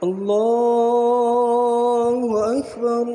الله أكبر.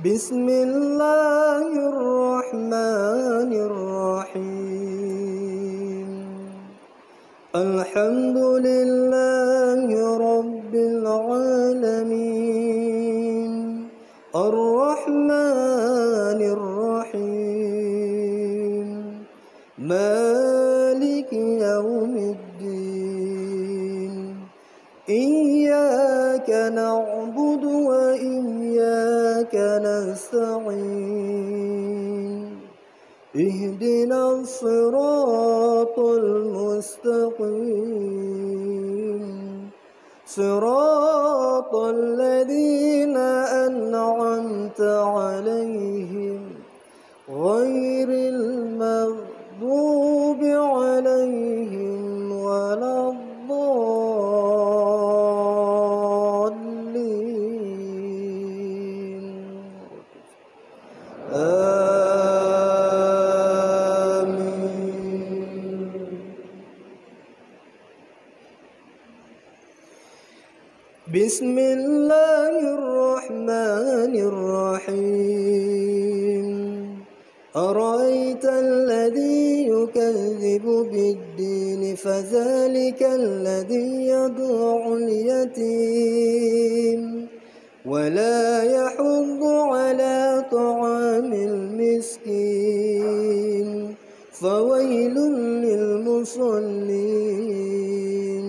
بسم الله الرحمن الرحيم. الحمد لله رب العالمين الرحمن الرحيم مالك يوم الدين إياك نعبد وإياك نستعين اهدنا الصراط المستقيم صراط الذين أنعمت عليهم غير المغضوب عليهم ولا الضالين. بسم الله الرحمن الرحيم. أرأيت الذي يكذب بالدين فذلك الذي يدعو اليتيم ولا يحض على طعام المسكين فويل للمصلين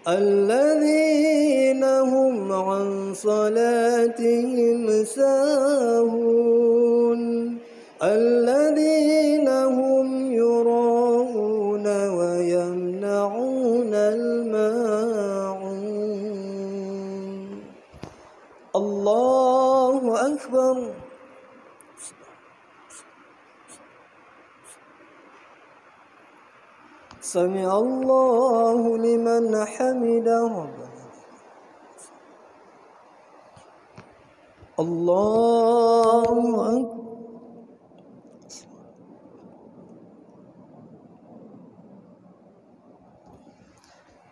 الذين هم عن صلاتهم ساهون الذين هم يراءون ويمنعون الماعون. الله أكبر. سمع الله لمن حمده. الله أكبر.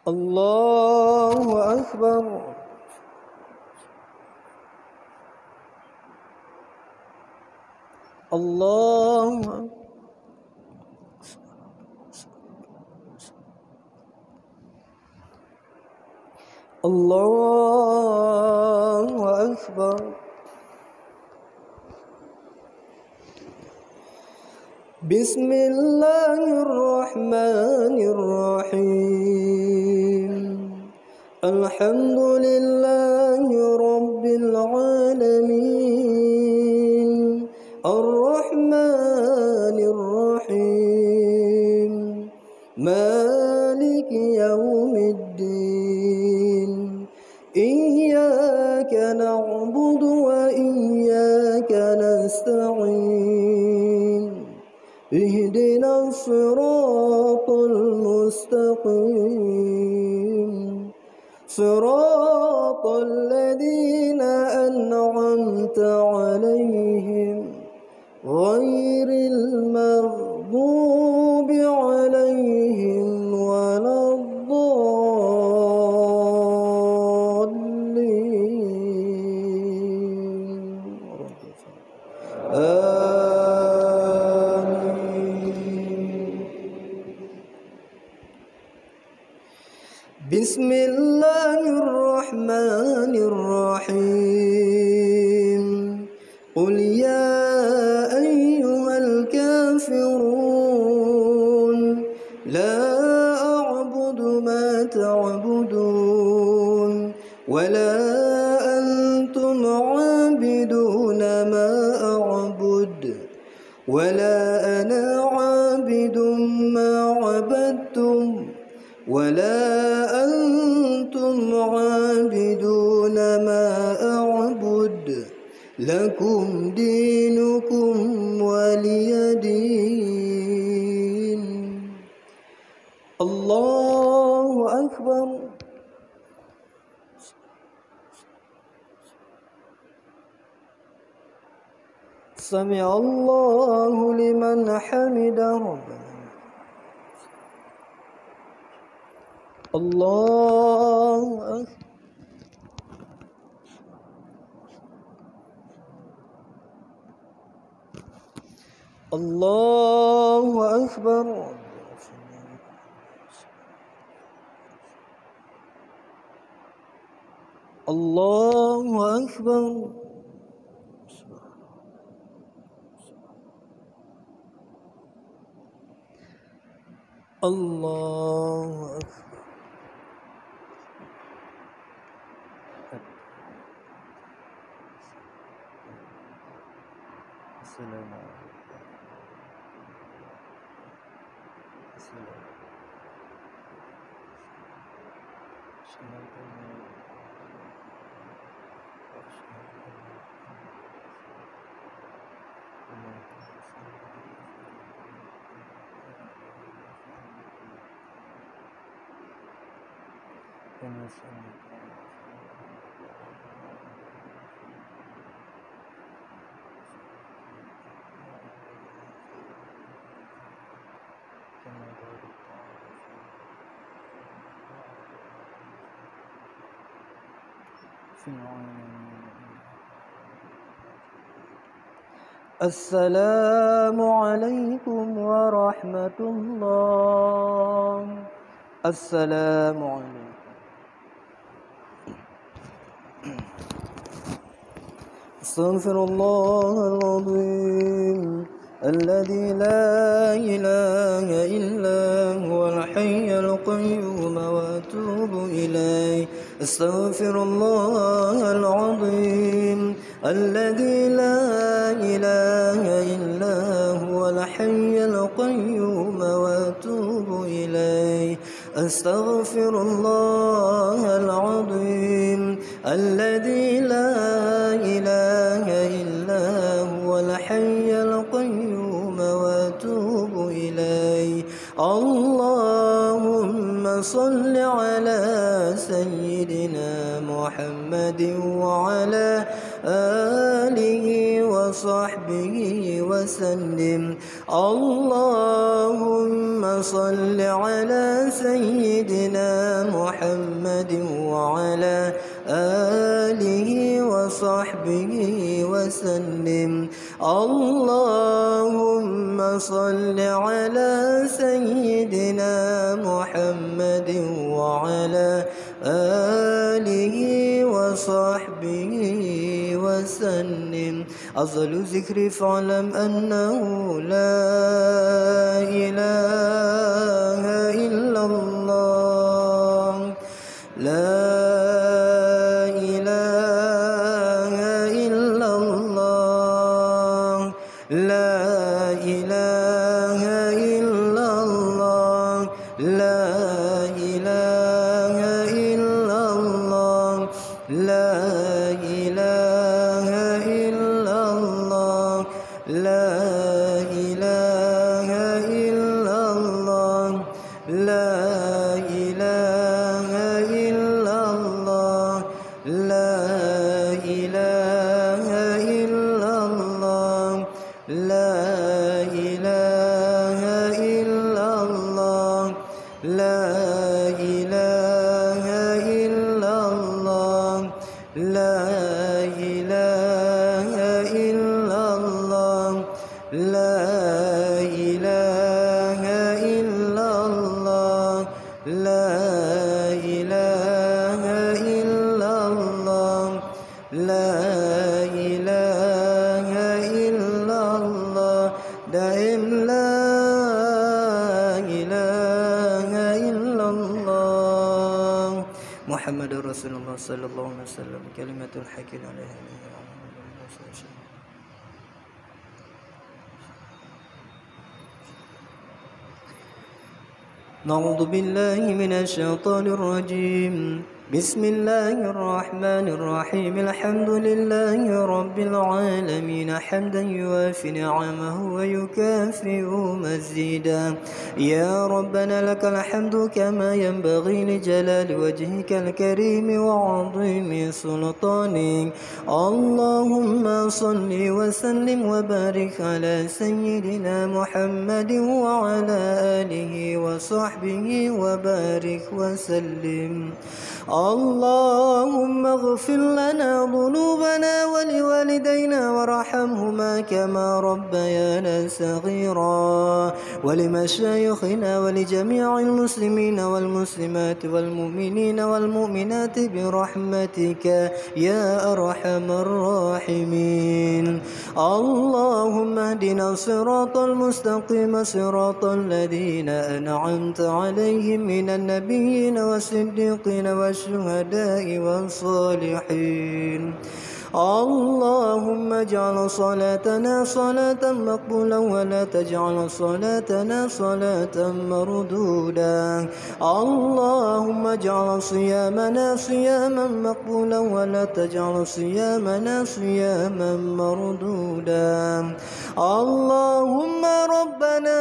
الله أكبر. الله أكبر. الله أكبر. بسم الله الرحمن الرحيم. الحمد لله رب العالمين الرحمن الرحيم مالك يوم الدين إياك نعبد وإياك نستعين اهدنا الصراط المستقيم صراط الذين أنعمت عليهم غير المغضوب عليهم ولا الضالين. بسم الله الرحمن الرحيم. قل يا أيها الكافرون لا أعبد ما تعبدون ولا أنتم عابدون ما أعبد ولا أنا عابد ما عبدتم ولا أنتم عابدون ما أعبد لكم دينكم ولي دين. الله أكبر. سمع الله لمن حمده. الله أكبر. الله أكبر. الله أكبر. الله أكبر. السلام عليكم. السلام عليكم ورحمة الله. السلام عليكم. استغفر الله العظيم الذي لا إله إلا هو الحي القيوم وأتوب إليه. استغفر الله العظيم الذي لا إله إلا هو الحي القيوم وأتوب إليه. أستغفر الله العظيم الذي لا إله إلا هو الحي القيوم وأتوب إليه. اللهم صل على سيدنا محمد وعلى آله وصحبه وسلم. اللهم صل على سيدنا محمد وعلى آله وصحبه وسلم. اللهم صل على سيدنا محمد وعلى آله وصحبه وسلم. أفضل الذكر فاعلم أنه لا إله إلا الله. لا إله إلا الله. لا إله إلا الله. لا إله إلا الله. لا إله إلا الله. لا إله إلا الله. لا إله إلا الله. لا إله إلا الله. لا إله إلا الله. لا إله إلا الله. لا إله إلا الله. لا إله إلا الله. لا إله إلا الله. لا إله إلا الله. دائم لا إله إلا الله. محمد رسول الله صلى الله عليه وسلم. كلمة الحق عليها. نعوذ بالله من الشيطان الرجيم. بسم الله الرحمن الرحيم الحمد لله رب العالمين حمدا يوافي نعمه ويكافئ مزيدا يا ربنا لك الحمد كما ينبغي لجلال وجهك الكريم وعظيم سلطانك اللهم صل وسلم وبارك على سيدنا محمد وعلى آله وصحبه وبارك وسلم اللهم اغفر لنا ذنوبنا ولوالدينا وارحمهما كما ربيانا صغيرا ولمشايخنا ولجميع المسلمين والمسلمات والمؤمنين والمؤمنات برحمتك يا أرحم الراحمين اللهم اهدنا الصراط المستقيم صراط الذين أنعمت عليهم من النبيين والصديقين والشهداء والصالحين اللهم اجعل صلاتنا صلاة مقبولة ولا تجعل صلاتنا صلاة مردودا اللهم اجعل صيامنا صياما مقبولا ولا تجعل صيامنا صياما مردودا اللهم ربنا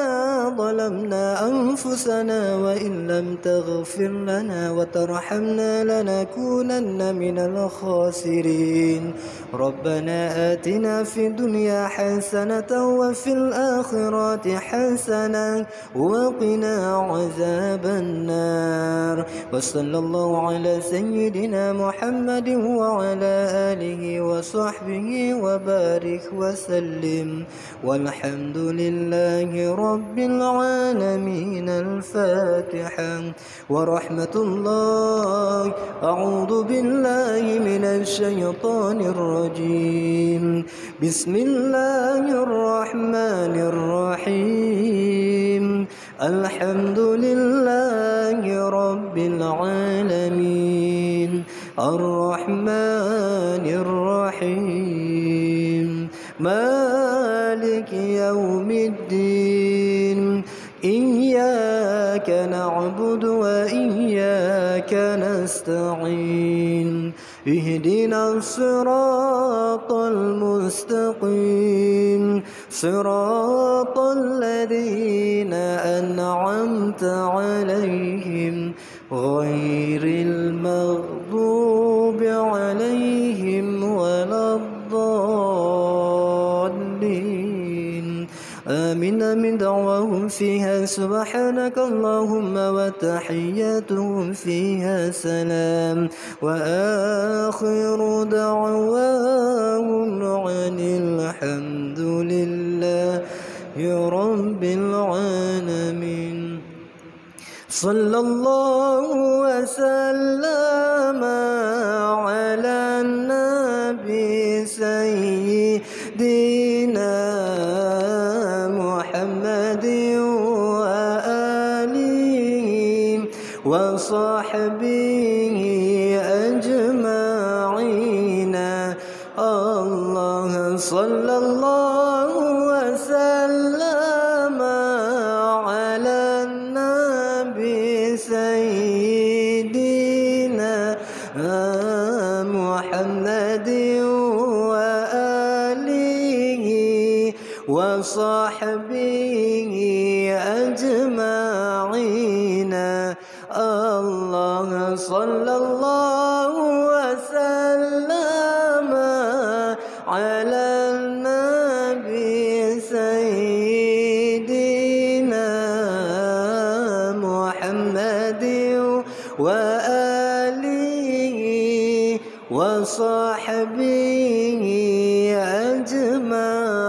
ظلمنا أنفسنا وإن لم تغفر لنا وترحمنا لنكونن من الخاسرين ربنا آتنا في الدنيا حسنة وفي الآخرة حسنة وقنا عذاب النار وصلى الله على سيدنا محمد وعلى آله وصحبه وبارك وسلم والحمد لله رب العالمين الفاتحة ورحمة الله أعوذ بالله من الشيطان الرجيم بسم الله الرحمن الرحيم الحمد لله رب العالمين الرحمن الرحيم مالك يوم الدين إياك نعبد وإياك نستعين اهدنا الصراط المستقيم صراط الذين أنعمت عليهم غير المغضوب عليهم ولا الضالين آمين من دعواهم فيها سبحانك اللهم وتحياتهم فيها سلام وآخر دعواهم عن الحمد لله رب العالمين صلى الله وسلم على النبي سيدنا محمد وآله وصحبه أجمعين الله صلى الله وسلم على النبي سيدنا محمد وآله وصحبه أجمعين الله صلى الله وسلم على النبي سيدنا محمد وآله وصحبه أجمعين